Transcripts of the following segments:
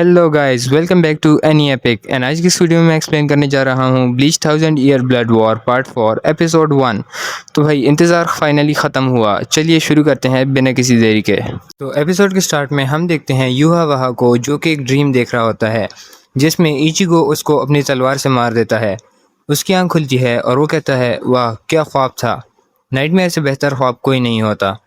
Hello guys, welcome back to any epic and आज की इस वीडियो में मैं एक्सप्लेन करने जा रहा हूँ bleach 1000 year blood war part 4 episode 1। तो भाई इंतज़ार फाइनली ख़त्म हुआ। चलिए शुरू करते हैं बिना किसी देरी के। तो एपिसोड के स्टार्ट में हम देखते हैं यूहा वहा को, जो कि एक ड्रीम देख रहा होता है जिसमें इचिगो उसको अपनी तलवार से मार देता है। उसकी आँख खुलती है और वो कहता है, वाह क्या ख्वाब था, नाइटमेयर से बेहतर ख्वाब कोई नहीं होता।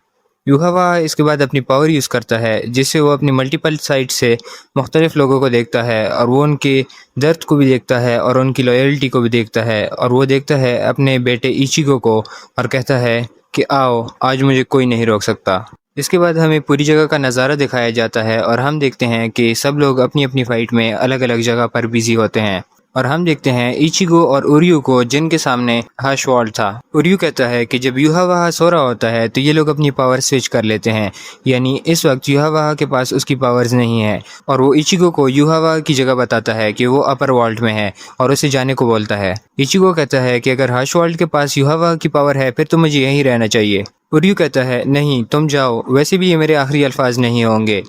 यूहावा इसके बाद अपनी पावर यूज़ करता है जिससे वो अपनी मल्टीपल साइड से मुख्तलिफ़ लोगों को देखता है और वो उनके दर्द को भी देखता है और उनकी लॉयल्टी को भी देखता है। और वो देखता है अपने बेटे इचिगो को और कहता है कि आओ, आज मुझे कोई नहीं रोक सकता। इसके बाद हमें पूरी जगह का नज़ारा दिखाया जाता है और हम देखते हैं कि सब लोग अपनी अपनी फ़ाइट में अलग अलग जगह पर बिजी होते हैं। और हम देखते हैं इचिगो और उरियू को, जिनके सामने हर्षवाल्ड था। उरियू कहता है कि जब यूहावाहा सो रहा होता है तो ये लोग अपनी पावर स्विच कर लेते हैं, यानी इस वक्त यूहावाहा के पास उसकी पावर्स नहीं है। और वो इचिगो को यूहावाहा की जगह बताता है कि वो अपर वर्ल्ड में है और उसे जाने को बोलता है। इचिगो कहता है कि अगर हर्षवाल्ड के पास यूहावाहा की पावर है फिर तो मुझे यहीं रहना चाहिए। उरियू कहता है, नहीं तुम जाओ, वैसे भी ये मेरे आखिरी अल्फाज नहीं होंगे।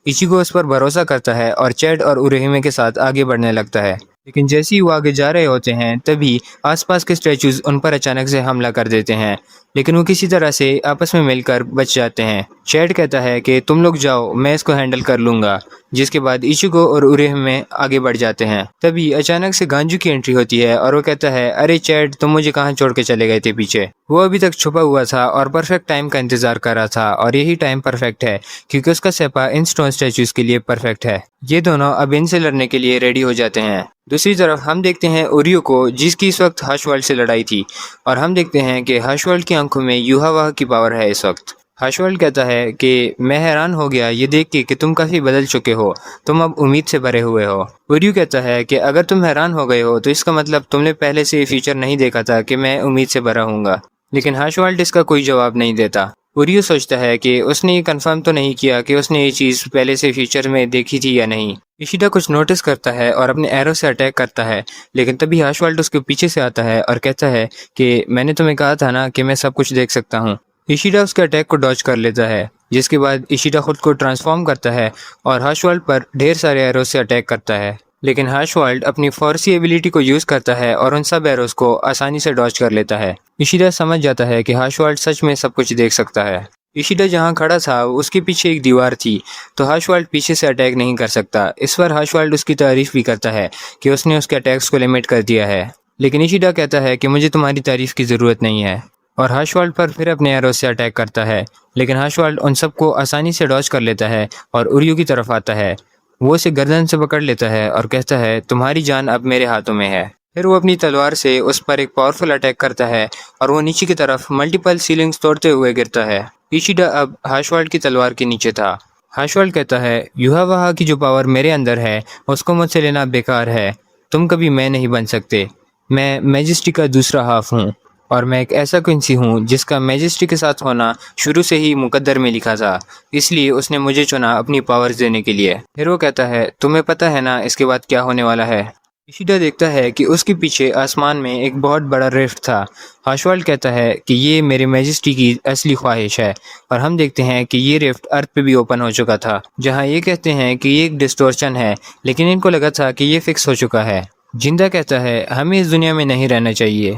इचिगो उस पर भरोसा करता है और चैड और उरेहिमे के साथ आगे बढ़ने लगता है। लेकिन जैसे ही वो आगे जा रहे होते हैं तभी आसपास के स्टैचूज उन पर अचानक से हमला कर देते हैं, लेकिन वो किसी तरह से आपस में मिलकर बच जाते हैं। चैड कहता है कि तुम लोग जाओ, मैं इसको हैंडल कर लूँगा। जिसके बाद इचिगो और उरेहिमे आगे बढ़ जाते हैं। तभी अचानक से गांजू की एंट्री होती है और वो कहता है, अरे चैड, तुम मुझे कहाँ छोड़ के चले गए थे पीछे। वो अभी तक छुपा हुआ था और परफेक्ट टाइम का इंतजार कर रहा था, और यही टाइम परफेक्ट है क्योंकि उसका सेपा इन स्टोन स्टैचूज के लिए परफेक्ट है। ये दोनों अब इनसे लड़ने के लिए रेडी हो जाते हैं। दूसरी तरफ हम देखते हैं उरियो को, जिसकी इस वक्त हर्षवाल्ड से लड़ाई थी, और हम देखते हैं कि हर्षवाल्ड की आंखों में यूहावाहा की पावर है इस वक्त। हर्षवाल्ड कहता है कि मैं हैरान हो गया ये देख के कि तुम काफ़ी बदल चुके हो, तुम अब उम्मीद से भरे हुए हो। उरियो कहता है कि अगर तुम हैरान हो गए हो तो इसका मतलब तुमने पहले से ये फीचर नहीं देखा था कि मैं उम्मीद से भरा हूँगा। लेकिन हर्षवाल्ड इसका कोई जवाब नहीं देता। उरियो सोचता है कि उसने ये कंफर्म तो नहीं किया कि उसने ये चीज़ पहले से फीचर में देखी थी या नहीं। इशिडा कुछ नोटिस करता है और अपने एरो से अटैक करता है, लेकिन तभी हर्षवाल्ड उसके पीछे से आता है और कहता है कि मैंने तुम्हें कहा था ना कि मैं सब कुछ देख सकता हूँ। इशिडा उसके अटैक को डॉज कर लेता है, जिसके बाद इशिडा खुद को ट्रांसफॉर्म करता है और हर्षवाल्ड पर ढेर सारे एरो से अटैक करता है। लेकिन हर्षवाल्ड अपनी फोर्सी एबिलिटी को यूज़ करता है और उन सब एरोस को आसानी से डॉज कर लेता है। इशिडा समझ जाता है कि हर्षवाल्ड सच में सब कुछ देख सकता है। इशिडा जहाँ खड़ा था उसके पीछे एक दीवार थी, तो हर्षवाल्ड पीछे से अटैक नहीं कर सकता। इस पर हर्षवाल्ड उसकी तारीफ भी करता है कि उसने उसके अटैक्स को लिमिट कर दिया है। लेकिन इशिडा कहता है कि मुझे तुम्हारी तारीफ की ज़रूरत नहीं है, और हर्षवाल्ड पर फिर अपने एरो से अटैक करता है। लेकिन हर्षवाल्ड उन सबको आसानी से डॉज कर लेता है और उरियो की तरफ आता है। वो उसे गर्दन से पकड़ लेता है और कहता है, तुम्हारी जान अब मेरे हाथों में है। फिर वो अपनी तलवार से उस पर एक पावरफुल अटैक करता है और वो नीचे की तरफ मल्टीपल सीलिंग्स तोड़ते हुए गिरता है। इशिडा अब हर्षवाल्ड की तलवार के नीचे था। हर्षवाल्ड कहता है, यूहावाहा की जो पावर मेरे अंदर है उसको मुझसे लेना बेकार है। तुम कभी मैं नहीं बन सकते। मैं मैजेस्टी का दूसरा हाफ हूँ, और मैं एक ऐसा क्विंसी हूँ जिसका मैजेस्टी के साथ होना शुरू से ही मुकद्दर में लिखा था, इसलिए उसने मुझे चुना अपनी पावर्स देने के लिए। फिर वो कहता है, तुम्हें पता है ना इसके बाद क्या होने वाला है। इशिडा देखता है कि उसके पीछे आसमान में एक बहुत बड़ा रिफ्ट था। हर्षवाल्ड कहता है कि ये मेरे मैजेस्टी की असली ख्वाहिश है, और हम देखते हैं कि ये रिफ्ट अर्थ पे भी ओपन हो चुका था, जहाँ ये कहते हैं कि ये एक डिस्टोर्शन है, लेकिन इनको लगा था कि ये फिक्स हो चुका है। जिंदा कहता है, हमें इस दुनिया में नहीं रहना चाहिए।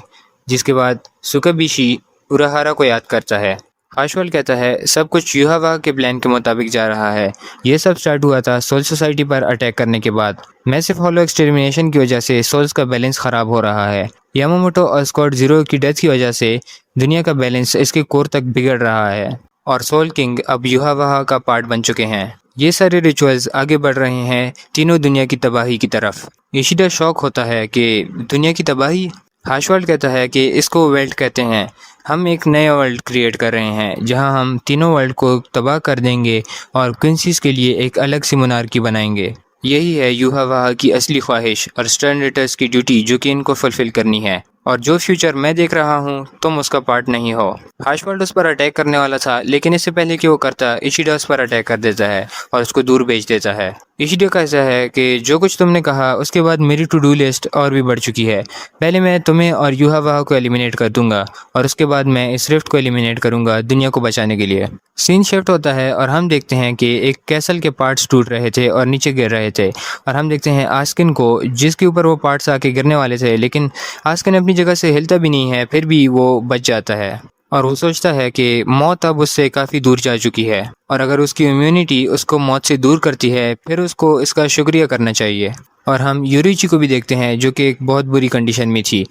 जिसके बाद सुकाबिशी उराहारा को याद करता है। हर्षवाल्ड कहता है, सब कुछ यूहावाहा के प्लान के मुताबिक जा रहा है। ये सब स्टार्ट हुआ था सोल सोसाइटी पर अटैक करने के बाद। मैसिव हॉलो एक्सटर्मिनेशन की वजह से सोल्स का बैलेंस ख़राब हो रहा है। यामामोटो और स्कॉट जीरो की डेथ की वजह से दुनिया का बैलेंस इसके कोर तक बिगड़ रहा है, और सोल किंग अब यूहावाहा का पार्ट बन चुके हैं। ये सारे रिचुअल्स आगे बढ़ रहे हैं तीनों दुनिया की तबाही की तरफ। इशिडा शौक होता है कि दुनिया की तबाही। हर्षवाल्ड कहता है कि इसको वर्ल्ड कहते हैं। हम एक नया वर्ल्ड क्रिएट कर रहे हैं जहां हम तीनों वर्ल्ड को तबाह कर देंगे और क्विंसीज के लिए एक अलग सी मोनार्की बनाएंगे। यही है यूहावाहा की असली ख्वाहिश और स्टर्न रिटर्स की ड्यूटी, जो कि इनको फुलफिल करनी है। और जो फ्यूचर मैं देख रहा हूँ तुम उसका पार्ट नहीं हो। हर्षवाल्ड उस पर अटैक करने वाला था, लेकिन इससे पहले कि वो करता, इशिडा उस पर अटैक कर देता है और उसको दूर भेज देता है। इशिडो का ऐसा है कि जो कुछ तुमने कहा उसके बाद मेरी टू डू लिस्ट और भी बढ़ चुकी है। पहले मैं तुम्हें और यूहावाहा को एलिमिनेट कर दूंगा और उसके बाद मैं इस रिफ्ट को एलिमिनेट करूंगा दुनिया को बचाने के लिए। सीन शिफ्ट होता है और हम देखते हैं कि एक कैसल के पार्ट्स टूट रहे थे और नीचे गिर रहे थे और हम देखते हैं आस्किन को जिसके ऊपर वो पार्ट्स आके गिरने वाले थे, लेकिन आस्किन अपनी जगह से हिलता भी नहीं है, फिर भी वो बच जाता है और वो सोचता है कि मौत अब उससे काफ़ी दूर जा चुकी है और अगर उसकी इम्यूनिटी उसको मौत से दूर करती है फिर उसको इसका शुक्रिया करना चाहिए। और हम यूरिची को भी देखते हैं जो कि एक बहुत बुरी कंडीशन में थी।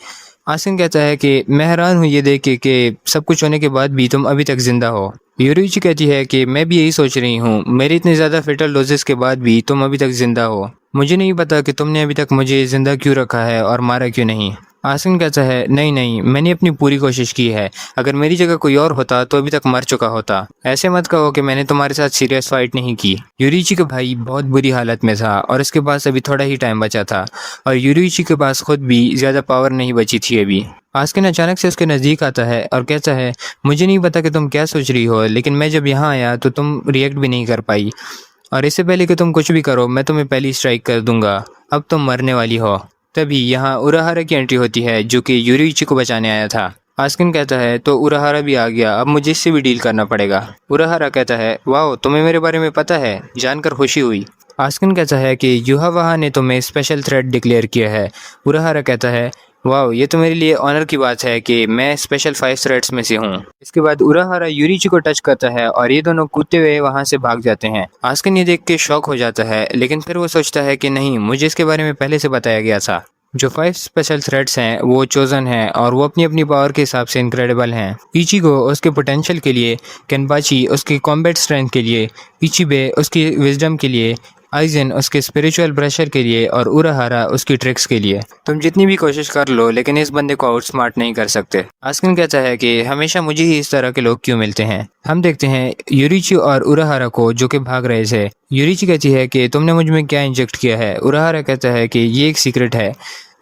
आसिन कहता है कि मैं हैरान हूँ ये देख के कि सब कुछ होने के बाद भी तुम अभी तक जिंदा हो। यूरिची कहती है कि मैं भी यही सोच रही हूँ, मेरे इतने ज़्यादा फेटल डोजेस के बाद भी तुम अभी तक जिंदा हो। मुझे नहीं पता कि तुमने अभी तक मुझे जिंदा क्यों रखा है और मारा क्यों नहीं। आसिन कहता है नहीं नहीं, मैंने अपनी पूरी कोशिश की है, अगर मेरी जगह कोई और होता तो अभी तक मर चुका होता। ऐसे मत कहो कि मैंने तुम्हारे साथ सीरियस फाइट नहीं की। यूरिची का भाई बहुत बुरी हालत में था और इसके पास अभी थोड़ा ही टाइम बचा था और यूरिची के पास खुद भी ज़्यादा पावर नहीं बची थी अभी। आस्किन अचानक से उसके नज़दीक आता है और कहता है मुझे नहीं पता कि तुम क्या सोच रही हो, लेकिन मैं जब यहाँ आया तो तुम रिएक्ट भी नहीं कर पाई और इससे पहले कि तुम कुछ भी करो मैं तुम्हें पहली स्ट्राइक कर दूंगा। अब तुम मरने वाली हो। तभी यहाँ उराहारा की एंट्री होती है जो कि यूरिची को बचाने आया था। आस्किन कहता है तो उराहारा भी आ गया, अब मुझे इससे भी डील करना पड़ेगा। उराहारा कहता है वाओ, तुम्हें मेरे बारे में पता है, जानकर खुशी हुई। आस्किन कहता है कि यूहावाहा ने तुम्हें स्पेशल थ्रेट डिक्लेयर किया है। उराहारा कहता है वाह, ये तो मेरे लिए ऑनर की बात है कि मैं स्पेशल 5 थ्रेड्स में से हूँ। इसके बाद उराहारा यूरिची को टच करता है और ये दोनों कूदते हुए वहाँ से भाग जाते हैं। आस्किन ये देख के शॉक हो जाता है, लेकिन फिर वो सोचता है कि नहीं, मुझे इसके बारे में पहले से बताया गया था। जो 5 स्पेशल थ्रेड्स हैं वो चोजन हैं और वो अपनी अपनी पावर के हिसाब से इनक्रेडिबल हैं। इचिगो उसके पोटेंशियल के लिए, केनपाची उसकी कॉम्बैट स्ट्रेंथ के लिए, इचिबे उसकी विजडम के लिए, आइजन उसके स्पिरिचुअल प्रेशर के लिए और उराहारा उसकी ट्रिक्स के लिए। तुम जितनी भी कोशिश कर लो लेकिन इस बंदे को आउटस्मार्ट नहीं कर सकते। आस्किन कहता है कि हमेशा मुझे ही इस तरह के लोग क्यों मिलते हैं। हम देखते हैं यूरिची और उराहारा को जो कि भाग रहे थे। यूरिची कहती है कि तुमने मुझ में क्या इंजेक्ट किया है। उराहारा कहता है कि ये एक सीक्रेट है।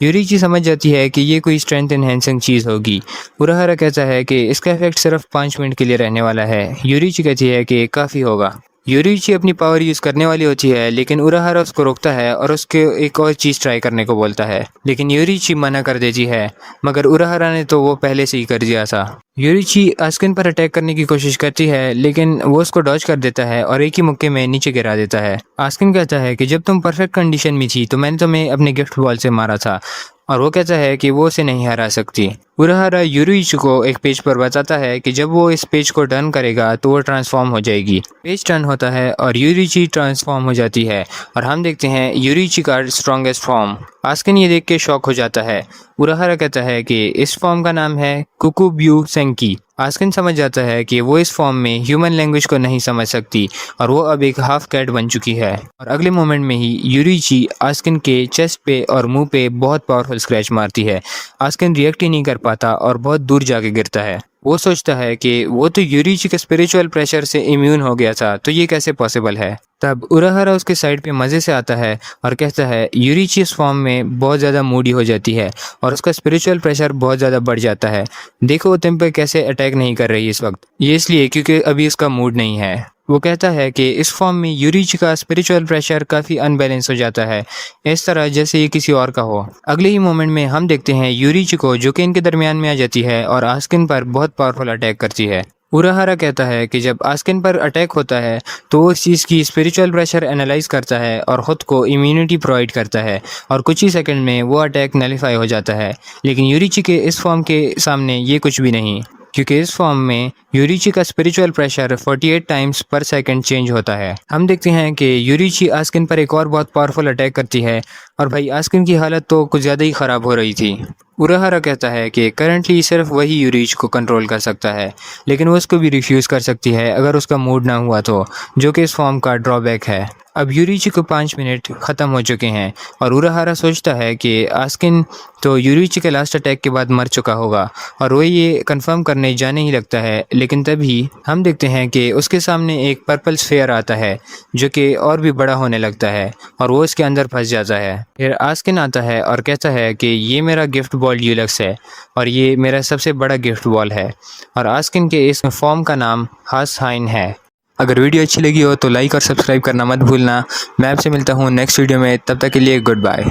यूरिची समझ जाती है कि ये कोई स्ट्रेंथ एनहेंसिंग चीज़ होगी। उराहारा कहता है कि इसका इफेक्ट सिर्फ 5 मिनट के लिए रहने वाला है। यूरिची कहती है कि काफ़ी होगा। यूरिची अपनी पावर यूज़ करने वाली होती है, लेकिन उराहारा उसको रोकता है और उसके एक और चीज़ ट्राई करने को बोलता है, लेकिन यूरिची मना कर देती है, मगर उराहारा ने तो वो पहले से ही कर दिया था। यूरिची आस्किन पर अटैक करने की कोशिश करती है, लेकिन वो उसको डॉज कर देता है और एक ही मुक्के में नीचे गिरा देता है। आस्किन कहता है कि जब तुम परफेक्ट कंडीशन में थी तो मैंने तुम्हें अपने गिफ्ट बॉल से मारा था और वो कहता है कि वो उसे नहीं हरा सकती। उराहारा यूरिची को एक पेज पर बताता है कि जब वो इस पेज को टर्न करेगा तो वो ट्रांसफॉर्म हो जाएगी। पेज टर्न होता है और यूरिची ट्रांसफॉर्म हो जाती है और हम देखते हैं यूरिची का स्ट्रॉन्गेस्ट फॉर्म। आस्किन ये देख के शॉक हो जाता है। उराहारा कहता है कि इस फॉर्म का नाम है कुकुब्यू सेंकी। आस्किन समझ जाता है कि वो इस फॉर्म में ह्यूमन लैंग्वेज को नहीं समझ सकती और वो अब एक हाफ कैट बन चुकी है और अगले मोमेंट में ही यूरिची आस्किन के चेस्ट पे और मुंह पे बहुत पावरफुल स्क्रैच मारती है। आस्किन रिएक्ट ही नहीं कर पाता और बहुत दूर जाके गिरता है। वो सोचता है कि वो तो यूरिची के स्पिरिचुअल प्रेशर से इम्यून हो गया था, तो ये कैसे पॉसिबल है। तब उराहारा उसके साइड पे मज़े से आता है और कहता है यूरिची इस फॉर्म में बहुत ज़्यादा मूडी हो जाती है और उसका स्पिरिचुअल प्रेशर बहुत ज़्यादा बढ़ जाता है। देखो तुम पे कैसे अटैक नहीं कर रही इस वक्त, ये इसलिए क्योंकि अभी इसका मूड नहीं है। वो कहता है कि इस फॉर्म में यूरिची का स्पिरिचुअल प्रेशर काफ़ी अनबैलेंस हो जाता है, इस तरह जैसे ये किसी और का हो। अगले ही मोमेंट में हम देखते हैं यूरिची को जो कि इनके दरमियान में आ जाती है और आस्किन पर बहुत पावरफुल अटैक करती है। उराहारा कहता है कि जब आस्किन पर अटैक होता है तो वो इस चीज़ की स्पिरिचुअल प्रेशर एनालाइज करता है और ख़ुद को इम्यूनिटी प्रोवाइड करता है और कुछ ही सेकंड में वो अटैक नलिफाई हो जाता है। लेकिन यूरिची के इस फॉर्म के सामने ये कुछ भी नहीं, क्योंकि इस फॉर्म में यूरिची का स्पिरिचुअल प्रेशर 48 टाइम्स पर सेकंड चेंज होता है। हम देखते हैं कि यूरिची आस्किन पर एक और बहुत पावरफुल अटैक करती है और भाई आस्किन की हालत तो कुछ ज़्यादा ही ख़राब हो रही थी। उराहारा कहता है कि करंटली सिर्फ वही यूरिच को कंट्रोल कर सकता है, लेकिन वो उसको भी रिफ्यूज़ कर सकती है अगर उसका मूड ना हुआ तो, जो कि इस फॉर्म का ड्रॉबैक है। अब यूरिची को 5 मिनट ख़त्म हो चुके हैं और उराहारा सोचता है कि आस्किन तो यूरिची के लास्ट अटैक के बाद मर चुका होगा और वो ये कंफर्म करने जाने ही लगता है, लेकिन तभी हम देखते हैं कि उसके सामने एक पर्पल स्फेयर आता है जो कि और भी बड़ा होने लगता है और वो इसके अंदर फंस जाता है। फिर आस्किन आता है और कहता है कि ये मेरा गिफ्ट बॉल यूलक्स है और ये मेरा सबसे बड़ा गिफ्ट बॉल है और आस्किन के इस फॉर्म का नाम हासहाइन है। अगर वीडियो अच्छी लगी हो तो लाइक और सब्सक्राइब करना मत भूलना। मैं आपसे मिलता हूँ नेक्स्ट वीडियो में, तब तक के लिए गुड बाय।